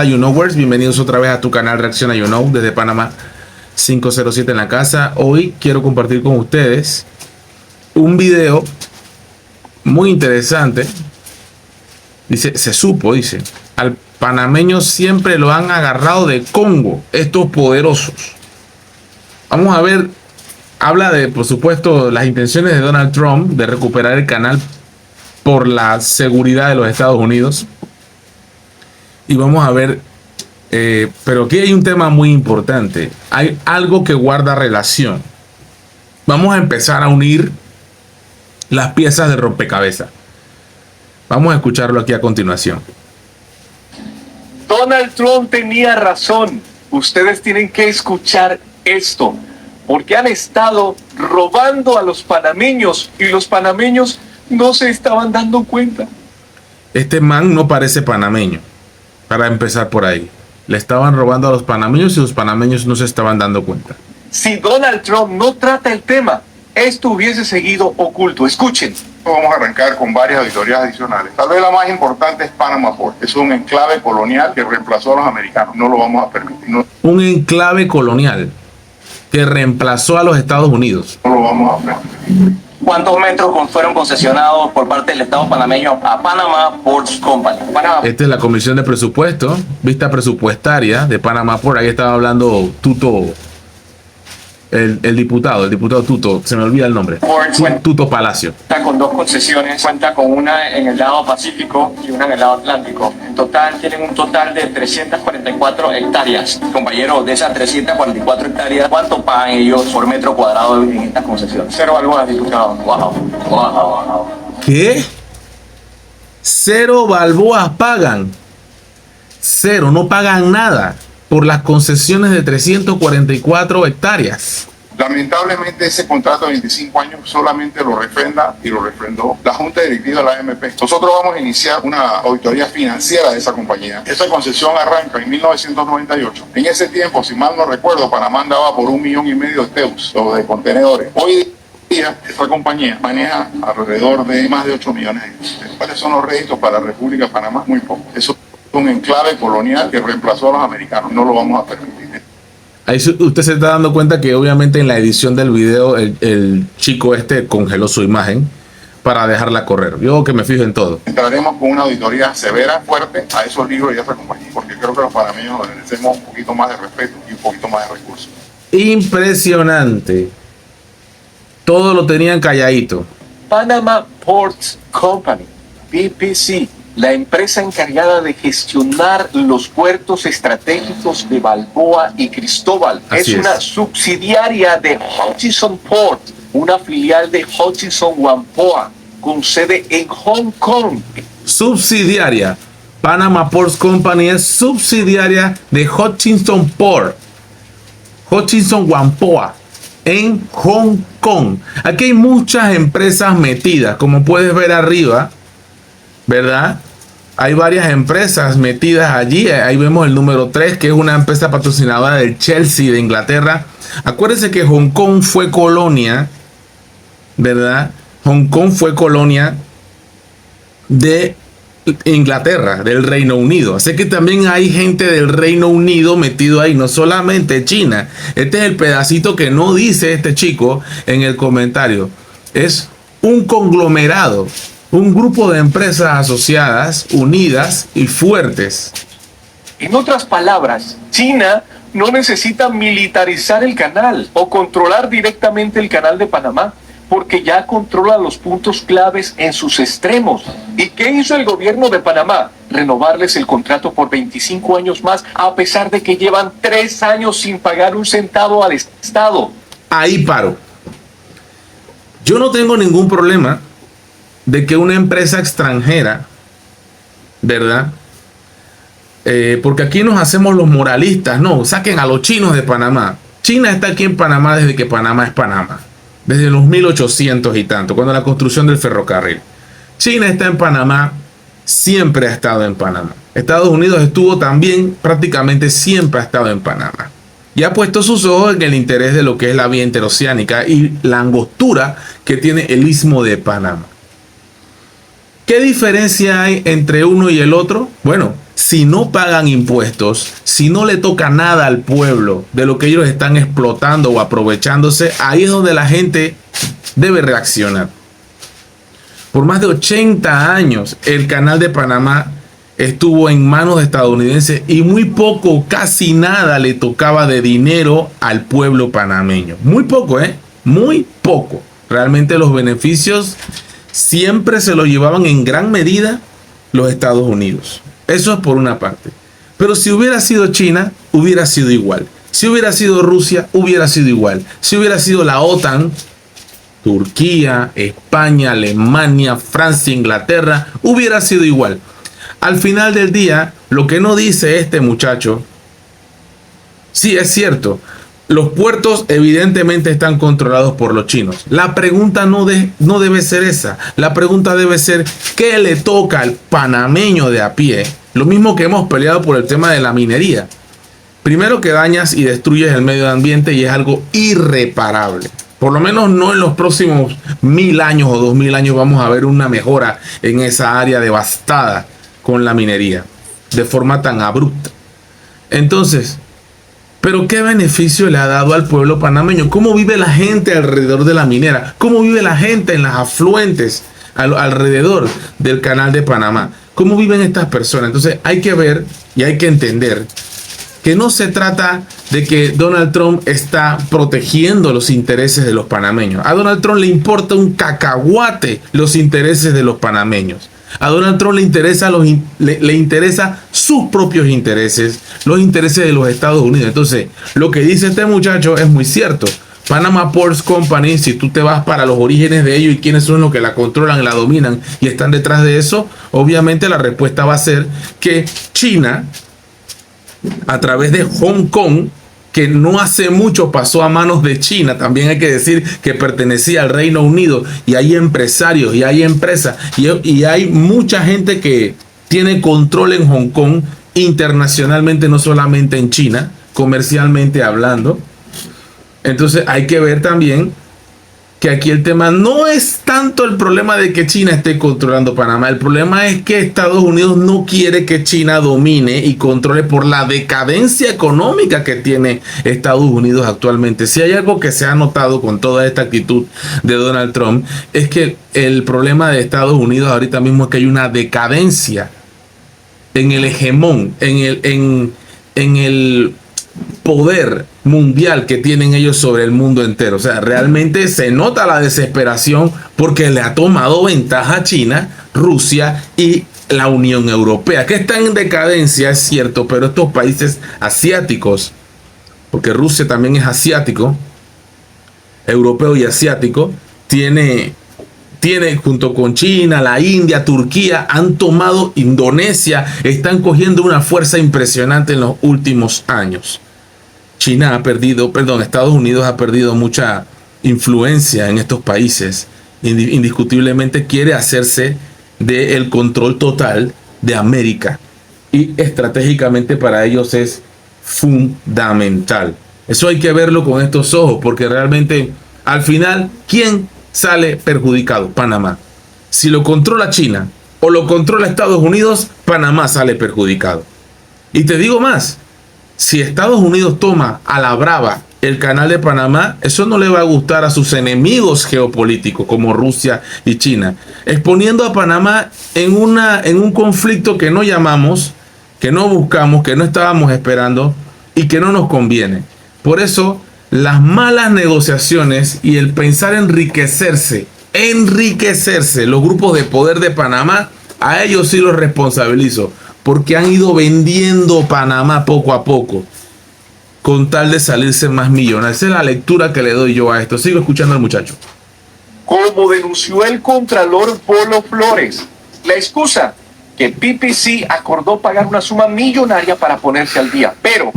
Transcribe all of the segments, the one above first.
Hola YouKnowers, bienvenidos otra vez a tu canal Reacciona You Know desde Panamá 507 en la casa. Hoy quiero compartir con ustedes un video muy interesante. Dice, dice, al panameño siempre lo han agarrado de Congo, estos poderosos. Vamos a ver, habla de, por supuesto, las intenciones de Donald Trump de recuperar el canal por la seguridad de los Estados Unidos. Y vamos a ver, pero aquí hay un tema muy importante. Hay algo que guarda relación. Vamos a empezar a unir las piezas de rompecabezas. Vamos a escucharlo aquí a continuación. Donald Trump tenía razón. Ustedes tienen que escuchar esto, porque han estado robando a los panameños y los panameños no se estaban dando cuenta. Este man no parece panameño. Para empezar por ahí, le estaban robando a los panameños y los panameños no se estaban dando cuenta. Si Donald Trump no trata el tema, esto hubiese seguido oculto. Escuchen. Vamos a arrancar con varias auditorías adicionales. Tal vez la más importante es Panama Port. Es un enclave colonial que reemplazó a los americanos. No lo vamos a permitir. No, un enclave colonial que reemplazó a los Estados Unidos. no lo vamos a permitir. ¿Cuántos metros fueron concesionados por parte del Estado panameño a Panama Ports Company? Esta es la Comisión de Presupuesto, vista presupuestaria de Panama Port. Ahí estaba hablando Tuto, el diputado Tuto, se me olvida el nombre. Tuto Palacio. Cuenta con dos concesiones, cuenta con una en el lado Pacífico y una en el lado Atlántico. En total tienen un total de 344 hectáreas. Compañero, de esas 344 hectáreas, ¿cuánto pagan ellos por metro cuadrado en estas concesiones? Cero balboas, diputado. Wow. ¿Qué? Cero balboas pagan. Cero, no pagan nada por las concesiones de 344 hectáreas. Lamentablemente ese contrato de 25 años solamente lo refrenda y lo refrendó la Junta Directiva de la AMP. Nosotros vamos a iniciar una auditoría financiera de esa compañía. Esa concesión arranca en 1998. En ese tiempo, si mal no recuerdo, Panamá andaba por 1,5 millones de TEUs, o de contenedores. Hoy día, esta compañía maneja alrededor de más de 8 millones de euros. ¿Cuáles son los réditos para la República de Panamá? Muy poco. Eso es un enclave colonial que reemplazó a los americanos. No lo vamos a permitir. Ahí usted se está dando cuenta que obviamente en la edición del video el chico este congeló su imagen para dejarla correr. Yo que me fijo en todo. Entraremos con una auditoría severa, fuerte, a esos libros y a esa compañía, porque creo que los panameños merecemos un poquito más de respeto y un poquito más de recursos. Impresionante. Todo lo tenían calladito. Panama Ports Company, PPC, la empresa encargada de gestionar los puertos estratégicos de Balboa y Cristóbal. Así es una es. subsidiaria de Hutchison Port, una filial de Hutchison Whampoa, con sede en Hong Kong. Subsidiaria. Panama Ports Company es subsidiaria de Hutchison Port. Hutchison Whampoa en Hong Kong. Aquí hay muchas empresas metidas, como puedes ver arriba, ¿verdad? Hay varias empresas metidas allí. Ahí vemos el número 3, que es una empresa patrocinadora del Chelsea de Inglaterra. Acuérdense que Hong Kong fue colonia, ¿verdad? Hong Kong fue colonia de Inglaterra, del Reino Unido. Así que también hay gente del Reino Unido metido ahí, no solamente China. Este es el pedacito que no dice este chico en el comentario. Es un conglomerado, un grupo de empresas asociadas, unidas y fuertes. En otras palabras, China no necesita militarizar el canal o controlar directamente el canal de Panamá, porque ya controla los puntos claves en sus extremos. ¿Y qué hizo el gobierno de Panamá? Renovarles el contrato por 25 años más, a pesar de que llevan 3 años sin pagar un centavo al Estado. Ahí paro. Yo no tengo ningún problema de que una empresa extranjera, ¿verdad? Porque aquí nos hacemos los moralistas. No, saquen a los chinos de Panamá. China está aquí en Panamá desde que Panamá es Panamá. Desde los 1800 y tanto, cuando la construcción del ferrocarril. China está en Panamá, siempre ha estado en Panamá. Estados Unidos estuvo también, prácticamente siempre ha estado en Panamá. Y ha puesto sus ojos en el interés de lo que es la vía interoceánica y la angostura que tiene el istmo de Panamá. ¿Qué diferencia hay entre uno y el otro? Bueno, si no pagan impuestos, si no le toca nada al pueblo de lo que ellos están explotando o aprovechándose, ahí es donde la gente debe reaccionar. Por más de 80 años, el Canal de Panamá estuvo en manos de estadounidenses y muy poco, casi nada le tocaba de dinero al pueblo panameño. Muy poco, muy poco. Realmente los beneficios siempre se los llevaban en gran medida los Estados Unidos. Eso es por una parte. Pero si hubiera sido China, hubiera sido igual. Si hubiera sido Rusia, hubiera sido igual. Si hubiera sido la OTAN, Turquía, España, Alemania, Francia, Inglaterra, hubiera sido igual. Al final del día, lo que no dice este muchacho, sí es cierto, los puertos evidentemente están controlados por los chinos. La pregunta no debe ser esa. La pregunta debe ser, ¿qué le toca al panameño de a pie? Lo mismo que hemos peleado por el tema de la minería. Primero, que dañas y destruyes el medio ambiente y es algo irreparable. Por lo menos no en los próximos 1000 años o 2000 años vamos a ver una mejora en esa área devastada con la minería de forma tan abrupta. Entonces, ¿pero qué beneficio le ha dado al pueblo panameño? ¿Cómo vive la gente alrededor de la minera? ¿Cómo vive la gente en las afluentes alrededor del Canal de Panamá? ¿Cómo viven estas personas? Entonces hay que ver y hay que entender que no se trata de que Donald Trump está protegiendo los intereses de los panameños. A Donald Trump le importa un cacahuate los intereses de los panameños. A Donald Trump le interesa sus propios intereses, los intereses de los Estados Unidos. Entonces, lo que dice este muchacho es muy cierto. Panama Ports Company, si tú te vas para los orígenes de ellos y quiénes son los que la controlan, la dominan y están detrás de eso, obviamente la respuesta va a ser que China, a través de Hong Kong, que no hace mucho pasó a manos de China, también hay que decir que pertenecía al Reino Unido, y hay empresarios y hay empresas y hay mucha gente que tiene control en Hong Kong internacionalmente, no solamente en China, comercialmente hablando. Entonces hay que ver también que aquí el tema no es tanto el problema de que China esté controlando Panamá. El problema es que Estados Unidos no quiere que China domine y controle por la decadencia económica que tiene Estados Unidos actualmente. Si hay algo que se ha notado con toda esta actitud de Donald Trump, es que el problema de Estados Unidos ahorita mismo es que hay una decadencia en el hegemón, en el poder mundial que tienen ellos sobre el mundo entero. O sea, realmente se nota la desesperación porque le ha tomado ventaja a China, Rusia y la Unión Europea, que está en decadencia, es cierto, pero estos países asiáticos, porque Rusia también es asiático, europeo y asiático, tiene junto con China, la India, Turquía, han tomado Indonesia, están cogiendo una fuerza impresionante en los últimos años. Estados Unidos ha perdido mucha influencia en estos países. Indiscutiblemente quiere hacerse del control total de América. Y estratégicamente para ellos es fundamental. Eso hay que verlo con estos ojos, porque realmente al final, ¿quién sale perjudicado? Panamá. Si lo controla China o lo controla Estados Unidos, Panamá sale perjudicado. Y te digo más, si Estados Unidos toma a la brava el Canal de Panamá, eso no le va a gustar a sus enemigos geopolíticos como Rusia y China, exponiendo a Panamá en un conflicto que no llamamos, que no buscamos, que no estábamos esperando y que no nos conviene. Por eso, las malas negociaciones y el pensar enriquecerse, los grupos de poder de Panamá, a ellos sí los responsabilizo, porque han ido vendiendo Panamá poco a poco, con tal de salirse más millonarios. Esa es la lectura que le doy yo a esto. Sigo escuchando al muchacho. Como denunció el contralor Polo Flores, la excusa que PPC acordó pagar una suma millonaria para ponerse al día, pero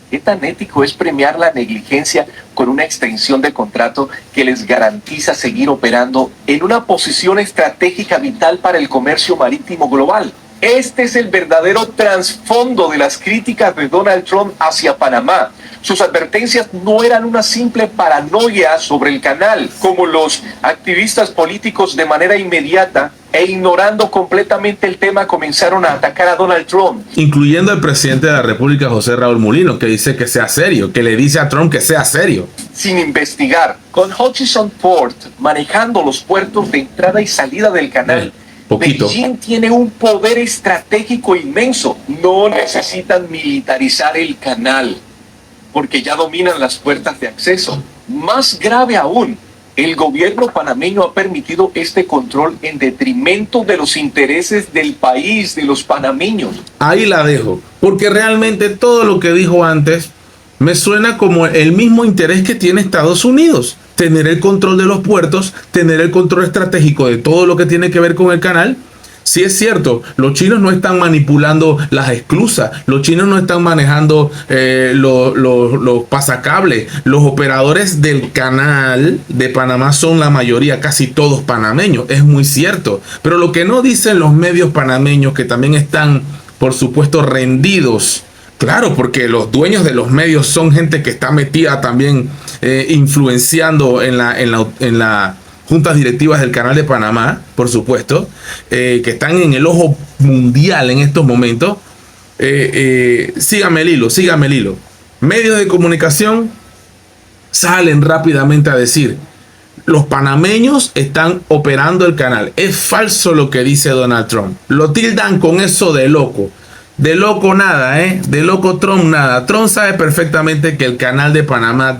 ¿qué tan ético es premiar la negligencia con una extensión de contrato que les garantiza seguir operando en una posición estratégica vital para el comercio marítimo global? Este es el verdadero trasfondo de las críticas de Donald Trump hacia Panamá. Sus advertencias no eran una simple paranoia sobre el canal, como los activistas políticos de manera inmediata e ignorando completamente el tema comenzaron a atacar a Donald Trump. Incluyendo al presidente de la República, José Raúl Mulino, que dice que sea serio, que le dice a Trump que sea serio. Sin investigar. Con Hutchison Port manejando los puertos de entrada y salida del canal, Poquito. Beijing tiene un poder estratégico inmenso. No necesitan militarizar el canal, porque ya dominan las puertas de acceso. Más grave aún, el gobierno panameño ha permitido este control en detrimento de los intereses del país, de los panameños. Ahí la dejo, porque realmente todo lo que dijo antes me suena como el mismo interés que tiene Estados Unidos. Tener el control de los puertos, tener el control estratégico de todo lo que tiene que ver con el canal. Sí es cierto, los chinos no están manipulando las esclusas, los chinos no están manejando los pasacables, los operadores del canal de Panamá son la mayoría, casi todos panameños, es muy cierto. Pero lo que no dicen los medios panameños, que también están, por supuesto, rendidos, claro, porque los dueños de los medios son gente que está metida también influenciando en la juntas directivas del Canal de Panamá, por supuesto, que están en el ojo mundial en estos momentos. Sígame el hilo. Medios de comunicación salen rápidamente a decir: los panameños están operando el canal. Es falso lo que dice Donald Trump. Lo tildan con eso de loco. De loco nada, de loco Trump nada. Trump sabe perfectamente que el canal de Panamá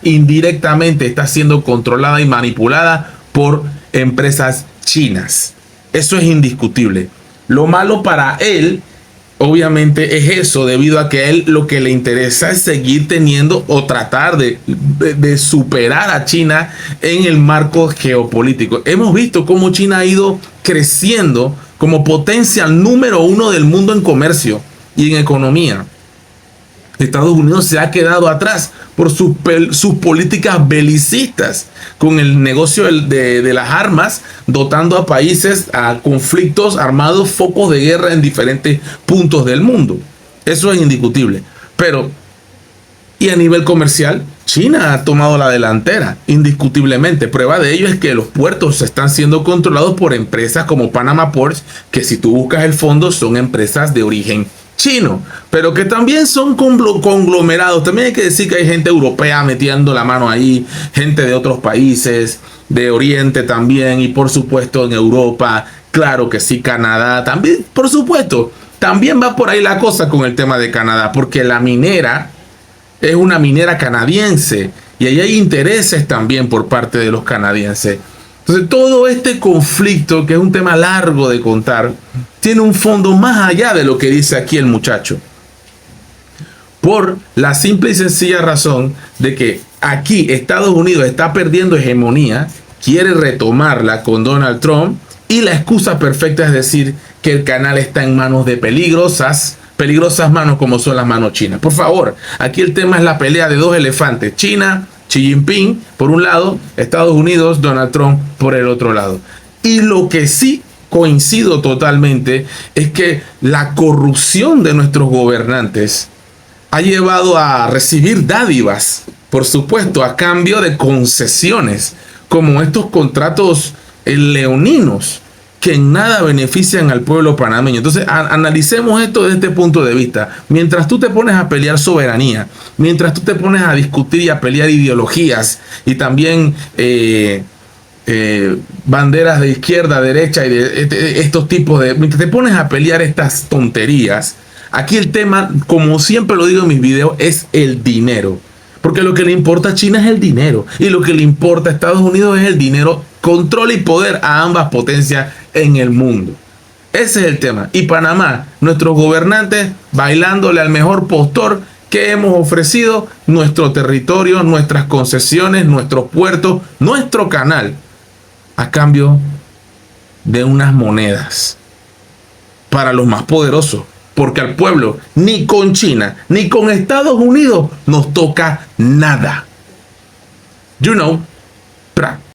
indirectamente está siendo controlada y manipulada por empresas chinas. Eso es indiscutible. Lo malo para él, obviamente, es eso, debido a que a él lo que le interesa es seguir teniendo o tratar de superar a China en el marco geopolítico. Hemos visto cómo China ha ido creciendo como potencia número 1 del mundo en comercio y en economía. Estados Unidos se ha quedado atrás por sus políticas belicistas, con el negocio de las armas, dotando a países a conflictos armados, focos de guerra en diferentes puntos del mundo. Eso es indiscutible. Pero, y a nivel comercial, China ha tomado la delantera, indiscutiblemente. Prueba de ello es que los puertos están siendo controlados por empresas como Panama Ports, que si tú buscas el fondo son empresas de origen chino, pero que también son conglomerados. También hay que decir que hay gente europea metiendo la mano ahí, gente de otros países, de Oriente también, y por supuesto en Europa, claro que sí, Canadá también, por supuesto. También va por ahí la cosa con el tema de Canadá, porque la minera es una minera canadiense y ahí hay intereses también por parte de los canadienses. Entonces todo este conflicto, que es un tema largo de contar, tiene un fondo más allá de lo que dice aquí el muchacho, por la simple y sencilla razón de que aquí Estados Unidos está perdiendo hegemonía, quiere retomarla con Donald Trump, y la excusa perfecta es decir que el canal está en manos de peligrosas manos como son las manos chinas. Por favor, aquí el tema es la pelea de dos elefantes: China, Xi Jinping por un lado, Estados Unidos, Donald Trump por el otro lado. Y lo que sí coincido totalmente es que la corrupción de nuestros gobernantes ha llevado a recibir dádivas, por supuesto, a cambio de concesiones, como estos contratos leoninos que en nada benefician al pueblo panameño. Entonces, analicemos esto desde este punto de vista. Mientras tú te pones a pelear soberanía, mientras tú te pones a discutir y a pelear ideologías y también banderas de izquierda, derecha y de estos tipos de... Mientras te pones a pelear estas tonterías, aquí el tema, como siempre lo digo en mis videos, es el dinero. Porque lo que le importa a China es el dinero. Y lo que le importa a Estados Unidos es el dinero, control y poder a ambas potencias en el mundo. Ese es el tema. Y Panamá, nuestros gobernantes bailándole al mejor postor que hemos ofrecido: nuestro territorio, nuestras concesiones, nuestros puertos, nuestro canal, a cambio de unas monedas para los más poderosos. Porque al pueblo, ni con China, ni con Estados Unidos, nos toca nada. You know, pra.